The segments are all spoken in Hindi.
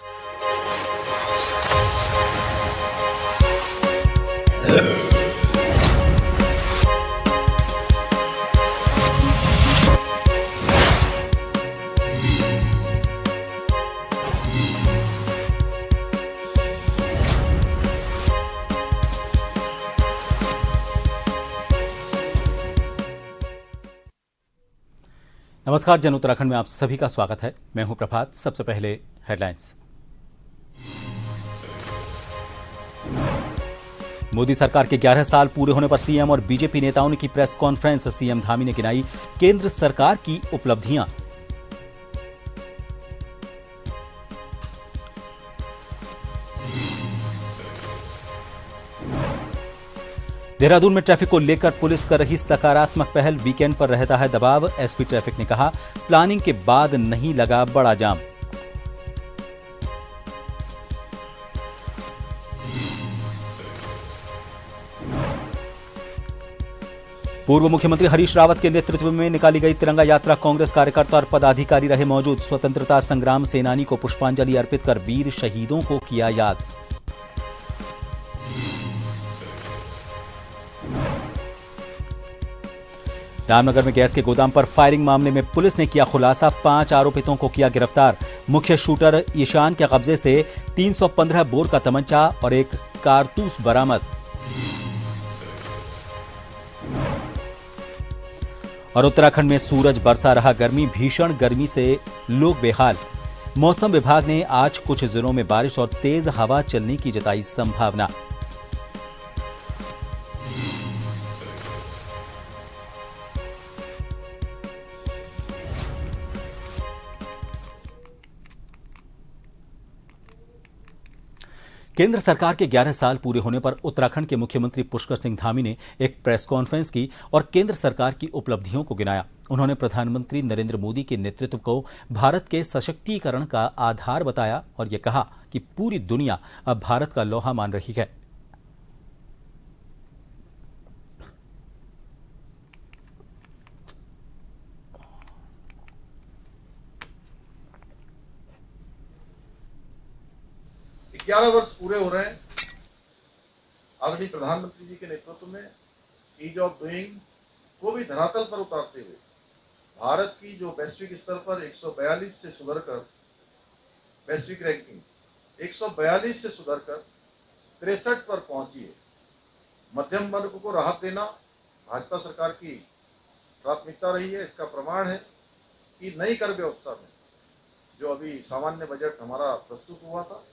नमस्कार, जन उत्तराखंड में आप सभी का स्वागत है। मैं हूं प्रभात। सबसे पहले हेडलाइंस। मोदी सरकार के 11 साल पूरे होने पर सीएम और बीजेपी नेताओं ने की प्रेस कॉन्फ्रेंस। सीएम धामी ने गिनाई केंद्र सरकार की उपलब्धियां। देहरादून में ट्रैफिक को लेकर पुलिस कर रही सकारात्मक पहल। वीकेंड पर रहता है दबाव। एसपी ट्रैफिक ने कहा, प्लानिंग के बाद नहीं लगा बड़ा जाम। पूर्व मुख्यमंत्री हरीश रावत के नेतृत्व में निकाली गई तिरंगा यात्रा। कांग्रेस कार्यकर्ता और पदाधिकारी रहे मौजूद। स्वतंत्रता संग्राम सेनानी को पुष्पांजलि अर्पित कर वीर शहीदों को किया याद। रामनगर में गैस के गोदाम पर फायरिंग मामले में पुलिस ने किया खुलासा। 5 आरोपितों को किया गिरफ्तार। मुख्य शूटर ईशान के कब्जे से 315 बोर का तमंचा और एक कारतूस बरामद। और उत्तराखंड में सूरज बरसा रहा गर्मी। भीषण गर्मी से लोग बेहाल। मौसम विभाग ने आज कुछ जिलों में बारिश और तेज हवा चलने की जताई संभावना। केंद्र सरकार के 11 साल पूरे होने पर उत्तराखंड के मुख्यमंत्री पुष्कर सिंह धामी ने एक प्रेस कॉन्फ्रेंस की और केंद्र सरकार की उपलब्धियों को गिनाया। उन्होंने प्रधानमंत्री नरेंद्र मोदी के नेतृत्व को भारत के सशक्तिकरण का आधार बताया और यह कहा कि पूरी दुनिया अब भारत का लोहा मान रही है। ग्यारह वर्ष पूरे हो रहे हैं आदरणीय प्रधानमंत्री जी के नेतृत्व में ईज ऑफ डूइंग को भी धरातल पर उतारते हुए भारत की जो वैश्विक स्तर पर 142 से सुधरकर वैश्विक रैंकिंग 142 से सुधरकर 63 पर पहुंची है। मध्यम वर्ग को राहत देना भाजपा सरकार की प्राथमिकता रही है। इसका प्रमाण है कि नई कर व्यवस्था में जो अभी सामान्य बजट हमारा प्रस्तुत हुआ था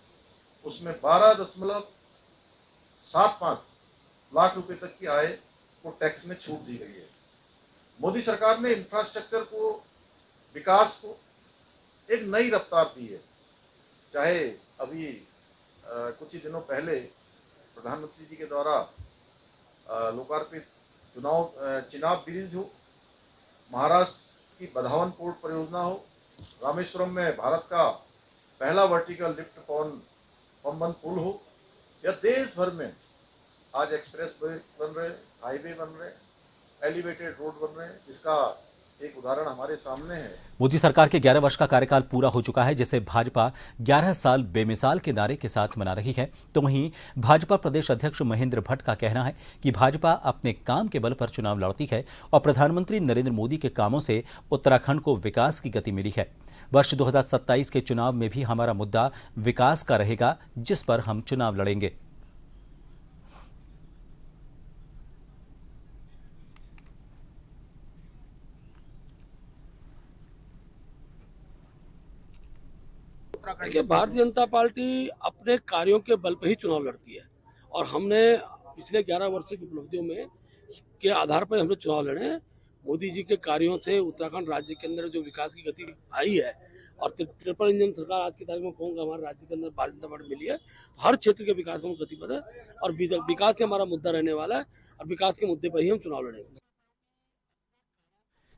उसमें 12.75 लाख रुपए तक की आय को टैक्स में छूट दी गई है। मोदी सरकार ने इंफ्रास्ट्रक्चर को, विकास को एक नई रफ्तार दी है। चाहे अभी कुछ ही दिनों पहले प्रधानमंत्री जी के द्वारा लोकार्पित चिनाब ब्रिज हो, महाराष्ट्र की बधावन पोर्ट परियोजना हो, रामेश्वरम में भारत का पहला वर्टिकल लिफ्ट पंबन पुल हो, या देश भर में आज एक्सप्रेस बन रहे, हाईवे बन रहे, एलिवेटेड रोड बन रहे हैं, जिसका एक उदाहरण हमारे सामने है। मोदी सरकार के 11 वर्ष का कार्यकाल पूरा हो चुका है, जिसे भाजपा 11 साल बेमिसाल के नारे के साथ मना रही है। तो वहीं भाजपा प्रदेश अध्यक्ष महेंद्र भट्ट का कहना है कि भाजपा अपने काम के बल पर चुनाव लड़ती है और प्रधानमंत्री नरेंद्र मोदी के कामों से उत्तराखंड को विकास की गति मिली है। वर्ष 2027 के चुनाव में भी हमारा मुद्दा विकास का रहेगा, जिस पर हम चुनाव लड़ेंगे। देखिए, भारतीय जनता पार्टी अपने कार्यों के बल पर ही चुनाव लड़ती है और हमने पिछले 11 वर्ष की उपलब्धियों में के आधार पर हमने चुनाव लड़े हैं। मोदी जी के कार्यों से उत्तराखंड राज्य के अंदर जो विकास की गति आई है और ट्रिपल इंजन सरकार आज की तारीख में कहूँगा हमारे राज्य के अंदर भारतीय जनता पार्टी मिली है, तो हर क्षेत्र के विकास में गतिपद है और विकास ही हमारा मुद्दा रहने वाला है और विकास के मुद्दे पर ही हम चुनाव लड़ेंगे।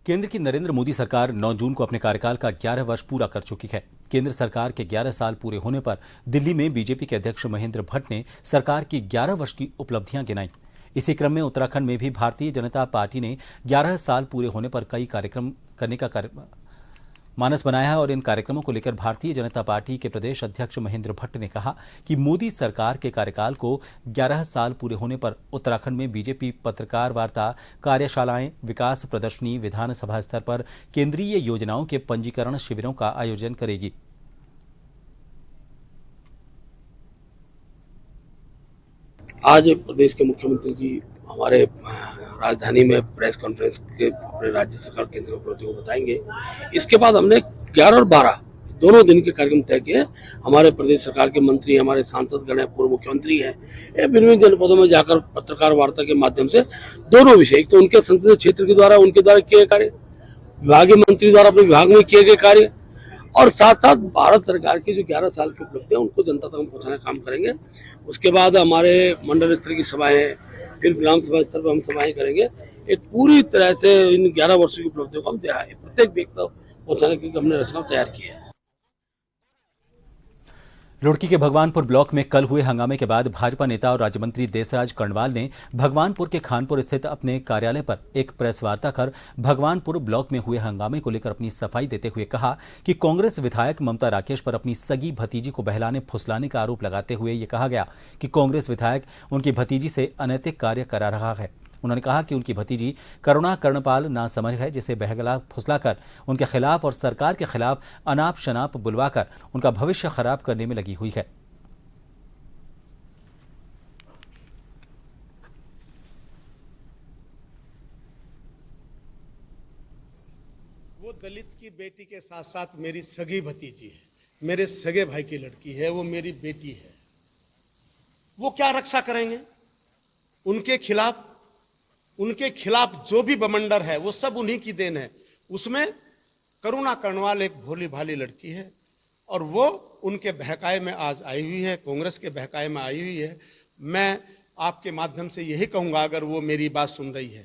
केंद्र की नरेंद्र मोदी सरकार 9 जून को अपने कार्यकाल का 11 वर्ष पूरा कर चुकी है। केंद्र सरकार के 11 साल पूरे होने पर दिल्ली में बीजेपी के अध्यक्ष महेंद्र भट्ट ने सरकार की 11 वर्ष की उपलब्धियां गिनाई। इसी क्रम में उत्तराखंड में भी भारतीय जनता पार्टी ने 11 साल पूरे होने पर कई कार्यक्रम करने का मानस बनाया है और इन कार्यक्रमों को लेकर भारतीय जनता पार्टी के प्रदेश अध्यक्ष महेंद्र भट्ट ने कहा कि मोदी सरकार के कार्यकाल को 11 साल पूरे होने पर उत्तराखंड में बीजेपी पत्रकार वार्ता, कार्यशालाएं, विकास प्रदर्शनी, विधानसभा स्तर पर केंद्रीय योजनाओं के पंजीकरण शिविरों का आयोजन करेगी। आज प्रदेश के मुख्यमंत्री जी हमारे राजधानी में प्रेस कॉन्फ्रेंस के अपने राज्य सरकार केंद्र की उपलब्धियों को बताएंगे। इसके बाद हमने 11 और 12 दोनों दिन के कार्यक्रम तय किए। हमारे प्रदेश सरकार के मंत्री, हमारे सांसद गण, पूर्व मुख्यमंत्री हैं, ये भिन्न जनपदों में जाकर पत्रकार वार्ता के माध्यम से दोनों विषय, एक तो उनके संसदीय क्षेत्र के द्वारा उनके द्वारा किए कार्य, विभागीय मंत्री द्वारा अपने विभाग में किए गए कार्य, और साथ साथ भारत सरकार की जो 11 साल की उपलब्धियां उनको जनता तक हम पहुंचाने का काम करेंगे। उसके बाद हमारे मंडल स्तर की सभाएं, फिर ग्राम सभा स्तर पर हम सभाएं करेंगे। एक पूरी तरह से इन 11 वर्षों की उपलब्धियों को हम प्रत्येक व्यक्ति तक पहुंचाने की हमने रचना तैयार की है। रुड़की के भगवानपुर ब्लॉक में कल हुए हंगामे के बाद भाजपा नेता और राज्य मंत्री देसराज कर्णवाल ने भगवानपुर के खानपुर स्थित अपने कार्यालय पर एक प्रेस वार्ता कर भगवानपुर ब्लॉक में हुए हंगामे को लेकर अपनी सफाई देते हुए कहा कि कांग्रेस विधायक ममता राकेश पर अपनी सगी भतीजी को बहलाने फुसलाने का आरोप लगाते हुए ये कहा गया कि कांग्रेस विधायक उनकी भतीजी से अनैतिक कार्य करा रहा है। उन्होंने कहा कि उनकी भतीजी करुणा कर्णपाल नासमझ है, जिसे बहगला फुसलाकर उनके खिलाफ और सरकार के खिलाफ अनाप शनाप बुलवाकर उनका भविष्य खराब करने में लगी हुई है। वो दलित की बेटी के साथ साथ मेरी सगी भतीजी है, मेरे सगे भाई की लड़की है, वो मेरी बेटी है। वो क्या रक्षा करेंगे? उनके खिलाफ जो भी बमंडर है वो सब उन्हीं की देन है। उसमें करुणा कर्णवाल एक भोली भाली लड़की है और वो उनके बहकाए में आज आई हुई है, कांग्रेस के बहकाए में आई हुई है। मैं आपके माध्यम से यही कहूंगा, अगर वो मेरी बात सुन रही है,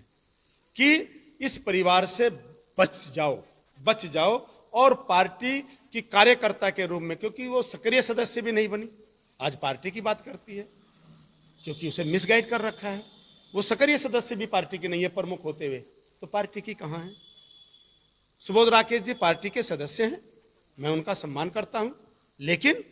कि इस परिवार से बच जाओ और पार्टी की कार्यकर्ता के रूप में, क्योंकि वो सक्रिय सदस्य भी नहीं बनी, आज पार्टी की बात करती है क्योंकि उसे मिसगाइड कर रखा है। वो सक्रिय सदस्य भी पार्टी की नहीं है प्रमुख होते हुए, तो पार्टी की कहाँ है? सुबोध राकेश जी पार्टी के सदस्य हैं, मैं उनका सम्मान करता हूं, लेकिन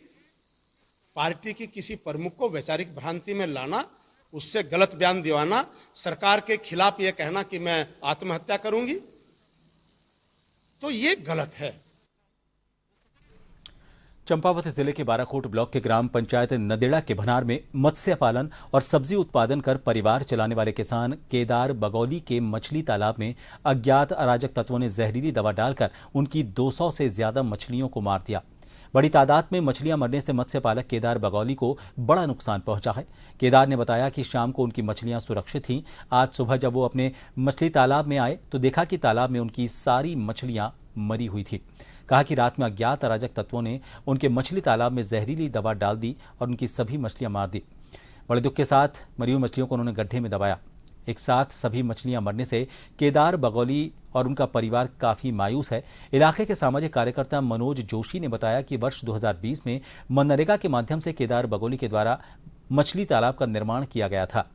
पार्टी की किसी प्रमुख को वैचारिक भ्रांति में लाना, उससे गलत बयान दिवाना, सरकार के खिलाफ यह कहना कि मैं आत्महत्या करूंगी, तो ये गलत है। चंपावत जिले के बाराकोट ब्लॉक के ग्राम पंचायत नदेड़ा के भनार में मत्स्य पालन और सब्जी उत्पादन कर परिवार चलाने वाले किसान केदार बगौली के मछली तालाब में अज्ञात अराजक तत्वों ने जहरीली दवा डालकर उनकी 200 से ज्यादा मछलियों को मार दिया। बड़ी तादाद में मछलियां मरने से मत्स्य पालक केदार बगौली को बड़ा नुकसान पहुंचा है। केदार ने बताया कि शाम को उनकी मछलियां सुरक्षित थीं। आज सुबह जब वो अपने मछली तालाब में आए तो देखा कि तालाब में उनकी सारी मछलियां मरी हुई थी। कहा कि रात में अज्ञात अराजक तत्वों ने उनके मछली तालाब में जहरीली दवा डाल दी और उनकी सभी मछलियां मार दी। बड़े दुख के साथ मरी हुई मछलियों को उन्होंने गड्ढे में दबाया। एक साथ सभी मछलियां मरने से केदार बगौली और उनका परिवार काफी मायूस है। इलाके के सामाजिक कार्यकर्ता मनोज जोशी ने बताया कि वर्ष 2020 में मनरेगा के माध्यम से केदार बगौली के द्वारा मछली तालाब का निर्माण किया गया था।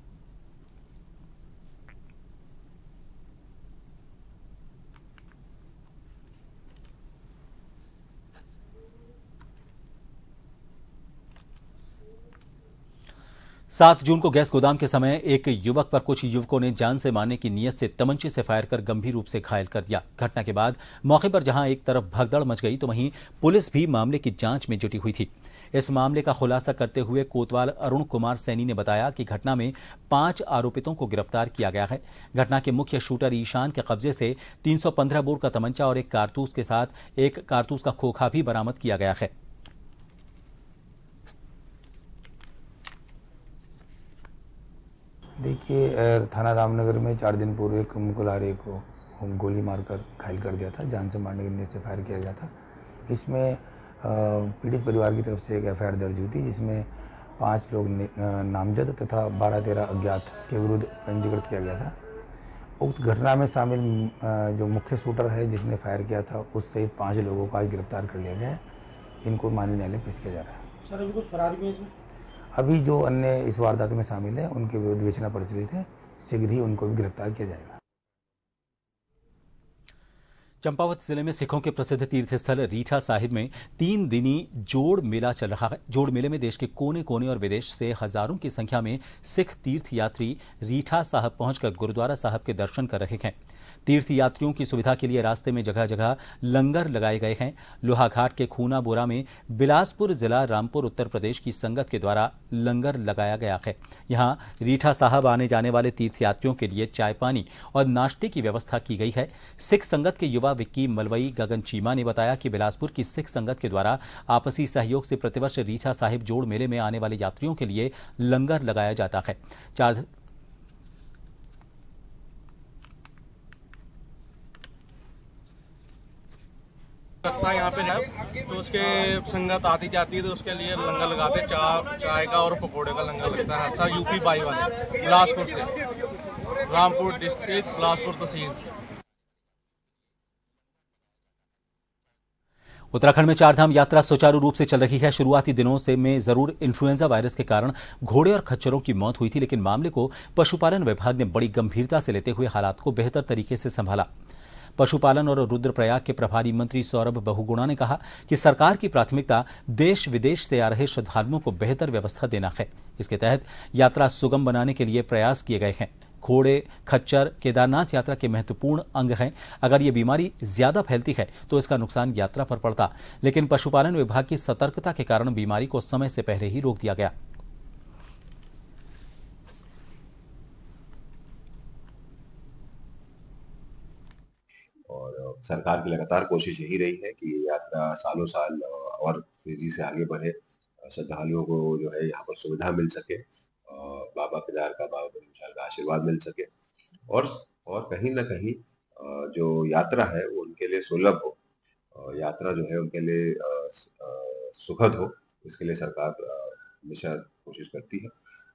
सात जून को गैस गोदाम के समय एक युवक पर कुछ युवकों ने जान से मारने की नीयत से तमंचे से फायर कर गंभीर रूप से घायल कर दिया। घटना के बाद मौके पर जहां एक तरफ भगदड़ मच गई तो वहीं पुलिस भी मामले की जांच में जुटी हुई थी। इस मामले का खुलासा करते हुए कोतवाल अरुण कुमार सैनी ने बताया कि घटना में 5 आरोपितों को गिरफ्तार किया गया है। घटना के मुख्य शूटर ईशान के कब्जे से 315 बोर का तमंचा और एक कारतूस के साथ एक कारतूस का खोखा भी बरामद किया गया है। देखिए, थाना रामनगर में 4 दिन पूर्व एक मुकुल आर्य को गोली मारकर घायल कर दिया था, जान से मारने की नीयत से फायर किया गया था। इसमें पीड़ित परिवार की तरफ से एक एफआईआर दर्ज हुई थी, जिसमें 5 लोग नामजद तथा 12-13 अज्ञात के विरुद्ध पंजीकृत किया गया था। उक्त घटना में शामिल जो मुख्य शूटर है जिसने फायर किया था, उस सहित 5 लोगों को आज गिरफ्तार कर लिया गया है। इनको माननीय न्यायालय पेश किया जा रहा है। सर, अभी कुछ फरार भी है? अभी जो अन्य इस वारदात में शामिल है उनके विरुद्ध विवेचना प्रचलित है, शीघ्र ही उनको भी गिरफ्तार किया जाएगा। चंपावत जिले में सिखों के प्रसिद्ध तीर्थ स्थल रीठा साहिब में 3 दिनी जोड़ मेला चल रहा है। जोड़ मेले में देश के कोने कोने और विदेश से हजारों की संख्या में सिख तीर्थ यात्री रीठा साहब पहुंचकर गुरुद्वारा साहब के दर्शन कर रहे हैं। तीर्थ यात्रियों की सुविधा के लिए रास्ते में जगह जगह लंगर लगाए गए हैं। लोहाघाट के खूना बोरा में बिलासपुर जिला रामपुर उत्तर प्रदेश की संगत के द्वारा लंगर लगाया गया है। यहां रीठा साहब आने जाने वाले तीर्थ यात्रियों के लिए चाय पानी और नाश्ते की व्यवस्था की गई है। सिख संगत के युवा विक्की मलवई गगन चीमा ने बताया कि बिलासपुर की सिख संगत के द्वारा आपसी सहयोग से प्रतिवर्ष रीठा साहिब जोड़ मेले में आने वाले यात्रियों के लिए लंगर लगाया जाता है। लगता है यहाँ पे तो उसके संगत आती जाती है तो उसके लिए लंगर लगाते, चाय का और पकौड़े का लंगर लगता है हर साल। यूपी बाई वाले बिलासपुर से, रामपुर डिस्ट्रिक्ट, बिलासपुर तहसील से। उत्तराखंड में चारधाम यात्रा सुचारू रूप से चल रही है। शुरुआती दिनों से में जरूर इन्फ्लुएंजा वायरस के कारण घोड़े और खच्चरों की मौत हुई थी, लेकिन मामले को पशुपालन विभाग ने बड़ी गंभीरता से लेते हुए हालात को बेहतर तरीके से संभाला। पशुपालन और रुद्रप्रयाग के प्रभारी मंत्री सौरभ बहुगुणा ने कहा कि सरकार की प्राथमिकता देश विदेश से आ रहे श्रद्धालुओं को बेहतर व्यवस्था देना है। इसके तहत यात्रा सुगम बनाने के लिए प्रयास किए गए हैं। घोड़े, खच्चर केदारनाथ यात्रा के महत्वपूर्ण अंग हैं। अगर ये बीमारी ज्यादा फैलती है तो इसका नुकसान यात्रा पर पड़ता, लेकिन पशुपालन विभाग की सतर्कता के कारण बीमारी को समय से पहले ही रोक दिया गया। और सरकार की लगातार कोशिश यही रही है कि ये यात्रा सालों साल और तेजी से आगे बढ़े, श्रद्धालुओं को जो है यहाँ पर सुविधा मिल सके, बाबा केदार का, बाबा विशाल का आशीर्वाद मिल सके और कहीं ना कहीं जो यात्रा है वो उनके लिए सुलभ हो, यात्रा जो है उनके लिए सुखद हो। इसके लिए सरकार हमेशा कोशिश करती है।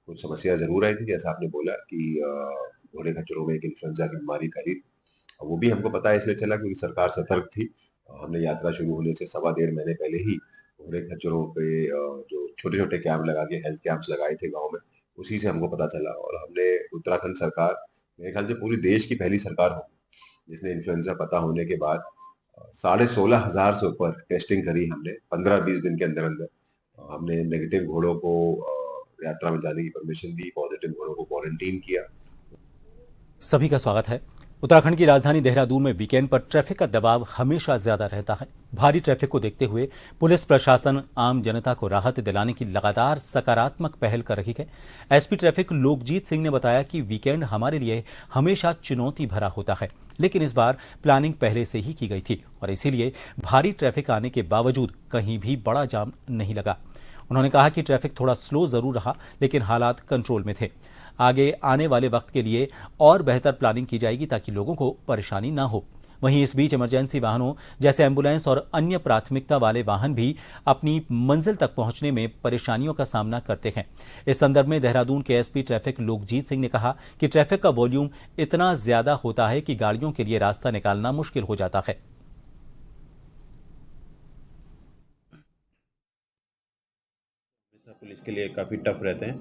कुछ समस्या जरूर आई थी, जैसा आपने बोला कि घोड़े खच्चरों में एक इन्फ्लुएंजा की बीमारी फैली, वो भी हमको पता है इसलिए चला क्योंकि सरकार सतर्क थी। हमने यात्रा शुरू होने से 1.25 महीने पहले ही घोड़े खच्चरों पे जो छोटे छोटे कैंप लगा के हेल्थ कैंप्स लगाए थे गांव में, उसी से हमको पता चला। और हमने उत्तराखंड सरकार, मेरे ख्याल से पूरी देश की पहली सरकार हो जिसने इन्फ्लुएंजा पता होने के बाद 16,500 से ऊपर टेस्टिंग करी हमने 15-20 दिन के अंदर अंदर। हमने नेगेटिव घोड़ों को यात्रा में जाने की परमिशन दी, पॉजिटिव घोड़ों को क्वारंटीन किया। सभी का स्वागत है। उत्तराखंड की राजधानी देहरादून में वीकेंड पर ट्रैफिक का दबाव हमेशा ज्यादा रहता है। भारी ट्रैफिक को देखते हुए पुलिस प्रशासन आम जनता को राहत दिलाने की लगातार सकारात्मक पहल कर रही है। एसपी ट्रैफिक लोकजीत सिंह ने बताया कि वीकेंड हमारे लिए हमेशा चुनौती भरा होता है, लेकिन इस बार प्लानिंग पहले से ही की गई थी और इसीलिए भारी ट्रैफिक आने के बावजूद कहीं भी बड़ा जाम नहीं लगा। उन्होंने कहा कि ट्रैफिक थोड़ा स्लो जरूर रहा, लेकिन हालात कंट्रोल में थे। आगे आने वाले वक्त के लिए और बेहतर प्लानिंग की जाएगी ताकि लोगों को परेशानी ना हो। वहीं इस बीच इमरजेंसी वाहनों जैसे एम्बुलेंस और अन्य प्राथमिकता वाले वाहन भी अपनी मंजिल तक पहुंचने में परेशानियों का सामना करते हैं। इस संदर्भ में देहरादून के एसपी ट्रैफिक लोकजीत सिंह ने कहा कि ट्रैफिक का वॉल्यूम इतना ज्यादा होता है कि गाड़ियों के लिए रास्ता निकालना मुश्किल हो जाता है। पुलिस के लिए काफ़ी टफ रहते हैं,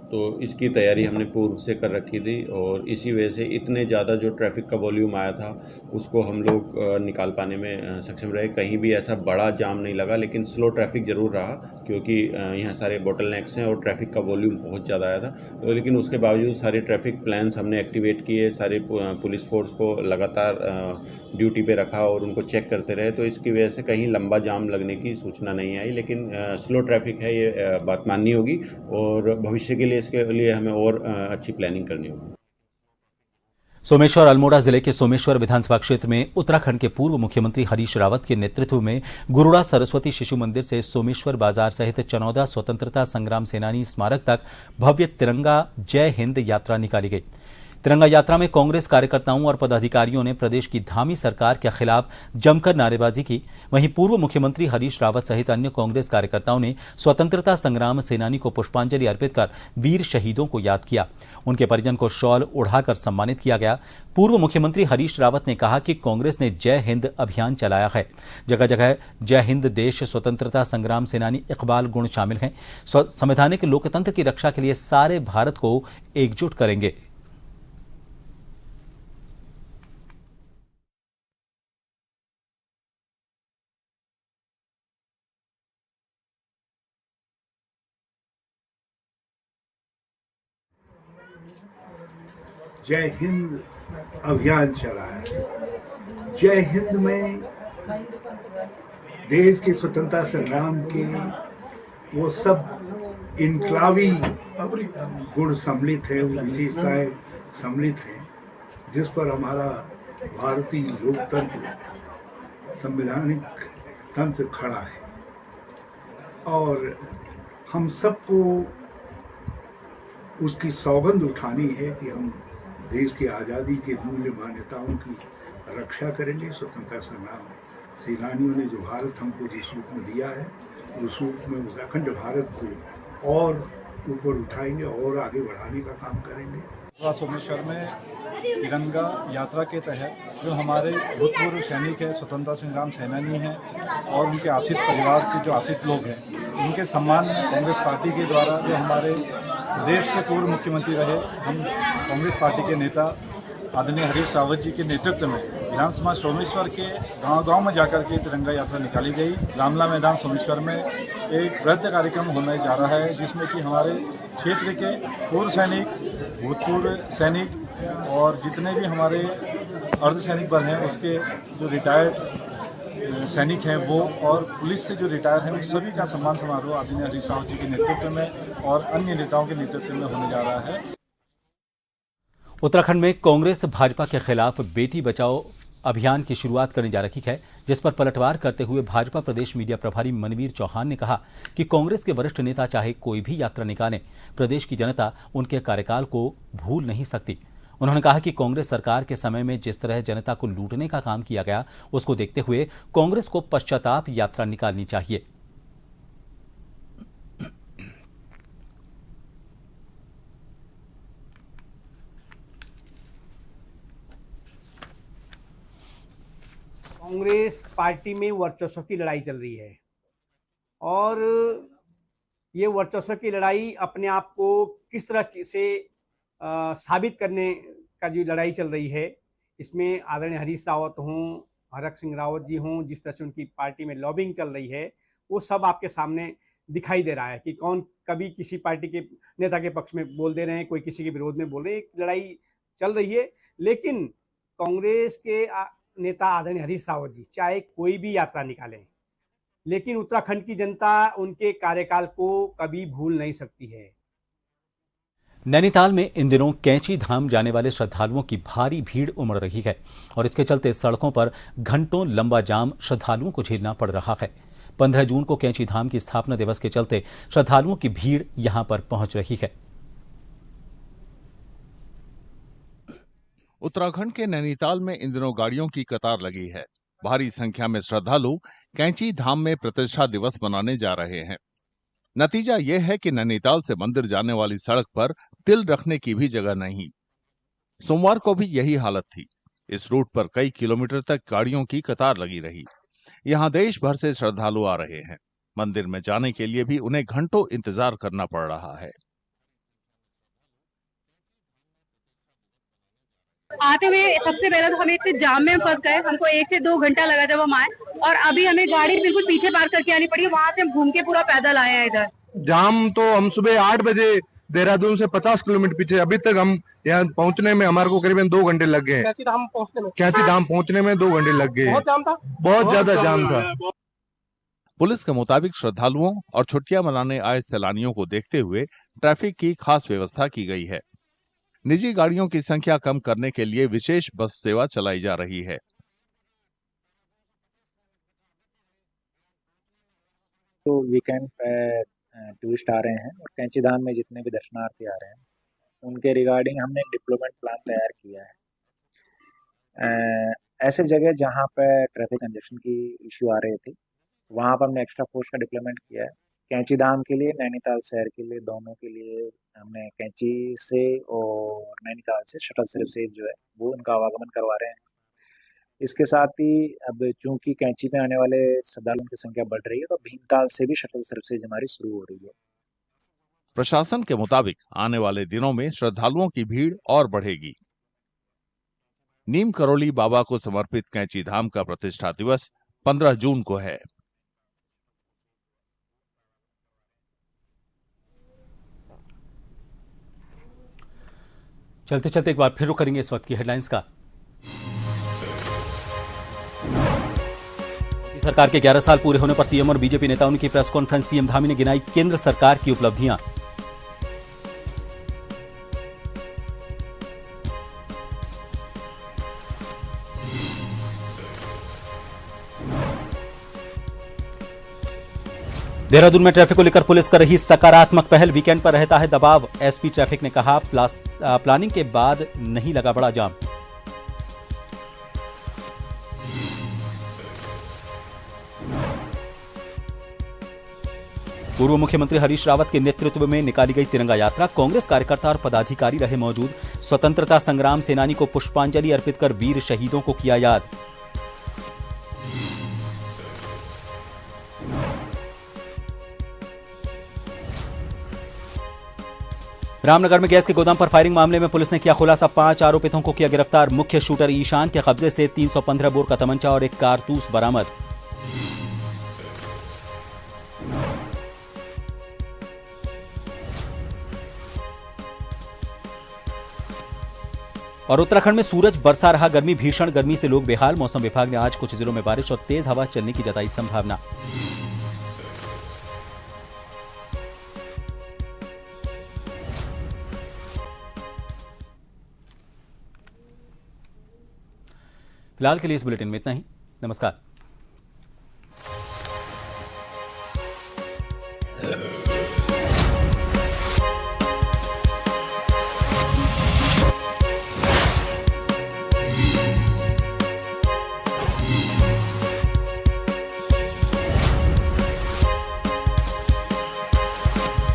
तो इसकी तैयारी हमने पूर्व से कर रखी थी और इसी वजह से इतने ज़्यादा जो ट्रैफिक का वॉल्यूम आया था उसको हम लोग निकाल पाने में सक्षम रहे। कहीं भी ऐसा बड़ा जाम नहीं लगा, लेकिन स्लो ट्रैफिक ज़रूर रहा क्योंकि यहाँ सारे बोटलनेक्स हैं और ट्रैफिक का वॉल्यूम बहुत ज़्यादा आया था। तो लेकिन उसके बावजूद सारे ट्रैफिक प्लान्स हमने एक्टिवेट किए, सारे पुलिस फोर्स को लगातार ड्यूटी पे रखा और उनको चेक करते रहे, तो इसकी वजह से कहीं लंबा जाम लगने की सूचना नहीं आई। लेकिन स्लो ट्रैफिक है, ये बात माननी होगी और भविष्य के लिए इसके लिए हमें और अच्छी प्लानिंग करनी होगी। सोमेश्वर अल्मोड़ा जिले के सोमेश्वर विधानसभा क्षेत्र में उत्तराखंड के पूर्व मुख्यमंत्री हरीश रावत के नेतृत्व में गुरुड़ा सरस्वती शिशु मंदिर से सोमेश्वर बाजार सहित चनौदा स्वतंत्रता संग्राम सेनानी स्मारक तक भव्य तिरंगा जय हिंद यात्रा निकाली गई। तिरंगा यात्रा में कांग्रेस कार्यकर्ताओं और पदाधिकारियों ने प्रदेश की धामी सरकार के खिलाफ जमकर नारेबाजी की। वहीं पूर्व मुख्यमंत्री हरीश रावत सहित अन्य कांग्रेस कार्यकर्ताओं ने स्वतंत्रता संग्राम सेनानी को पुष्पांजलि अर्पित कर वीर शहीदों को याद किया। उनके परिजन को शॉल उड़ाकर सम्मानित किया गया। पूर्व मुख्यमंत्री हरीश रावत ने कहा कि कांग्रेस ने जय हिंद अभियान चलाया है। जगह जगह जय हिंद देश स्वतंत्रता संग्राम सेनानी इकबाल गुण शामिल हैं। संवैधानिक लोकतंत्र की रक्षा के लिए सारे भारत को एकजुट करेंगे। जय हिंद अभियान चला है। जय हिंद में देश के स्वतंत्रता संग्राम के वो सब इनकलाबी गुण सम्मिलित है, विशेषताएं सम्मिलित हैं, जिस पर हमारा भारतीय लोकतंत्र संवैधानिक तंत्र खड़ा है। और हम सबको उसकी सौगंध उठानी है कि हम देश की आज़ादी के मूल्य मान्यताओं की रक्षा करेंगे। स्वतंत्रता संग्राम सेनानियों ने जो भारत हमको जिस रूप में दिया है, उस रूप में उस अखंड भारत को और ऊपर उठाएंगे और आगे बढ़ाने का काम करेंगे। सोमेश्वर में तिरंगा यात्रा के तहत जो हमारे भूतपूर्व सैनिक हैं, स्वतंत्रता संग्राम सेनानी हैं और उनके आश्रित परिवार के जो आश्रित लोग हैं, उनके सम्मान में कांग्रेस पार्टी के द्वारा जो हमारे देश के पूर्व मुख्यमंत्री रहे, हम कांग्रेस पार्टी के नेता आदरणीय हरीश रावत जी के नेतृत्व में विधानसभा सोमेश्वर के गांव-गांव में जाकर के तिरंगा यात्रा निकाली गई। रामला मैदान सोमेश्वर में एक वृहद कार्यक्रम होने जा रहा है, जिसमें कि हमारे क्षेत्र के पूर्व सैनिक, भूतपूर्व सैनिक और जितने भी हमारे अर्धसैनिक बल हैं, उसके जो रिटायर्ड सैनिक हैं वो और पुलिस से जो रिटायर हैं, उन सभी का सम्मान समारोह आदरणीय हरीश रावत जी के नेतृत्व में और अन्य नेताओं के नेतृत्व में होने जा रहा है। उत्तराखंड में कांग्रेस भाजपा के खिलाफ बेटी बचाओ अभियान की शुरुआत करने जा रही है, जिस पर पलटवार करते हुए भाजपा प्रदेश मीडिया प्रभारी मनवीर चौहान ने कहा कि कांग्रेस के वरिष्ठ नेता चाहे कोई भी यात्रा निकालें, प्रदेश की जनता उनके कार्यकाल को भूल नहीं सकती। उन्होंने कहा कि कांग्रेस सरकार के समय में जिस तरह जनता को लूटने का काम किया गया, उसको देखते हुए कांग्रेस को पश्चाताप यात्रा निकालनी चाहिए। कांग्रेस पार्टी में वर्चस्व की लड़ाई चल रही है और ये वर्चस्व की लड़ाई अपने आप को किस तरह से साबित करने का जो लड़ाई चल रही है, इसमें आदरणीय हरीश रावत हों, हरक सिंह रावत जी हों, जिस तरह से उनकी पार्टी में लॉबिंग चल रही है, वो सब आपके सामने दिखाई दे रहा है कि कौन कभी किसी पार्टी के नेता के पक्ष में बोल दे रहे हैं, कोई किसी के विरोध में बोल रहे हैं। एक लड़ाई चल रही है, लेकिन कांग्रेस के नेता आदरणीय हरीश रावत जी चाहे कोई भी यात्रा निकालें, लेकिन उत्तराखंड की जनता उनके कार्यकाल को कभी भूल नहीं सकती है। नैनीताल में इन दिनों कैंची धाम जाने वाले श्रद्धालुओं की भारी भीड़ उमड़ रही है और इसके चलते सड़कों पर घंटों लंबा जाम श्रद्धालुओं को झेलना पड़ रहा है। 15 जून को कैंची धाम की स्थापना दिवस के चलते श्रद्धालुओं की भीड़ यहां पर पहुंच रही है। उत्तराखंड के नैनीताल में इन दिनों गाड़ियों की कतार लगी है। भारी संख्या में श्रद्धालु कैंची धाम में प्रतिष्ठा दिवस मनाने जा रहे हैं। नतीजा यह है कि नैनीताल से मंदिर जाने वाली सड़क पर तिल रखने की भी जगह नहीं। सोमवार को भी यही हालत थी। इस रूट पर कई किलोमीटर तक गाड़ियों की कतार लगी रही। यहां देश भर से श्रद्धालु आ रहे हैं। मंदिर में जाने के लिए भी उन्हें घंटों इंतजार करना पड़ रहा है। आते हुए सबसे पहले तो हमें इतने जाम में फंस गए, हमको 1 से 2 घंटा लगा जब हम आए, और अभी हमें गाड़ी बिल्कुल पीछे पार्क करके आनी पड़ी। वहां से हम घूम के पूरा पैदल आए हैं इधर। जाम तो हम सुबह 8 बजे देहरादून से 50 किलोमीटर पीछे, अभी तक हम यहाँ पहुँचने में हमारे को करीबन 2 घंटे लग गए। कैंची धाम पहुँचने में 2 घंटे लग गए। बहुत ज्यादा जाम था। पुलिस के मुताबिक श्रद्धालुओं और छुट्टियां मनाने आए सैलानियों को देखते हुए ट्रैफिक की खास व्यवस्था की गई है। निजी गाड़ियों की संख्या कम करने के लिए विशेष बस सेवा चलाई जा रही है। तो वीकेंड पे टूरिस्ट आ रहे हैं और कैंची धाम में जितने भी दर्शनार्थी आ रहे हैं, उनके रिगार्डिंग हमने एक डिप्लोमेंट प्लान तैयार किया है। ऐसे जगह जहां पे ट्रैफिक कंजेशन की इश्यू आ रहे थे, वहां पर हमने एक्स्ट्रा फोर्स का डिप्लोमेंट किया है। कैंची धाम के लिए, नैनीताल शहर के लिए, दोनों के लिए हमने कैंची से और नैनीताल से शटल सर्विसेज जो है वो उनका आवागमन करवा रहे हैं। इसके साथ ही अब चूंकि कैंची में आने वाले श्रद्धालुओं की संख्या बढ़ रही है, तो भीमताल से भी शटल सर्विसेज हमारी शुरू हो रही है। प्रशासन के मुताबिक आने वाले दिनों में श्रद्धालुओं की भीड़ और बढ़ेगी। नीम करोली बाबा को समर्पित कैंची धाम का प्रतिष्ठा दिवस 15 जून को है। चलते चलते एक बार फिर रुक करेंगे इस वक्त की हेडलाइंस का। सरकार के 11 साल पूरे होने पर सीएम और बीजेपी नेताओं की प्रेस कॉन्फ्रेंस। सीएम धामी ने गिनाई केंद्र सरकार की उपलब्धियां। देहरादून में ट्रैफिक को लेकर पुलिस कर रही सकारात्मक पहल। वीकेंड पर रहता है दबाव। एसपी ट्रैफिक ने कहा प्लानिंग के बाद नहीं लगा बड़ा जाम। पूर्व मुख्यमंत्री हरीश रावत के नेतृत्व में निकाली गई तिरंगा यात्रा। कांग्रेस कार्यकर्ता और पदाधिकारी रहे मौजूद। स्वतंत्रता संग्राम सेनानी को पुष्पांजलि अर्पित कर वीर शहीदों को किया याद। रामनगर में गैस के गोदाम पर फायरिंग मामले में पुलिस ने किया खुलासा। 5 आरोपितों को किया गिरफ्तार। मुख्य शूटर ईशान के कब्जे से 315 बोर का तमंचा और एक कारतूस बरामद। और उत्तराखंड में सूरज बरसा रहा। गर्मी भीषण गर्मी से लोग बेहाल। मौसम विभाग ने आज कुछ जिलों में बारिश और तेज हवा चलने की जताई संभावना। फिलहाल के लिए इस बुलेटिन में इतना ही। नमस्कार।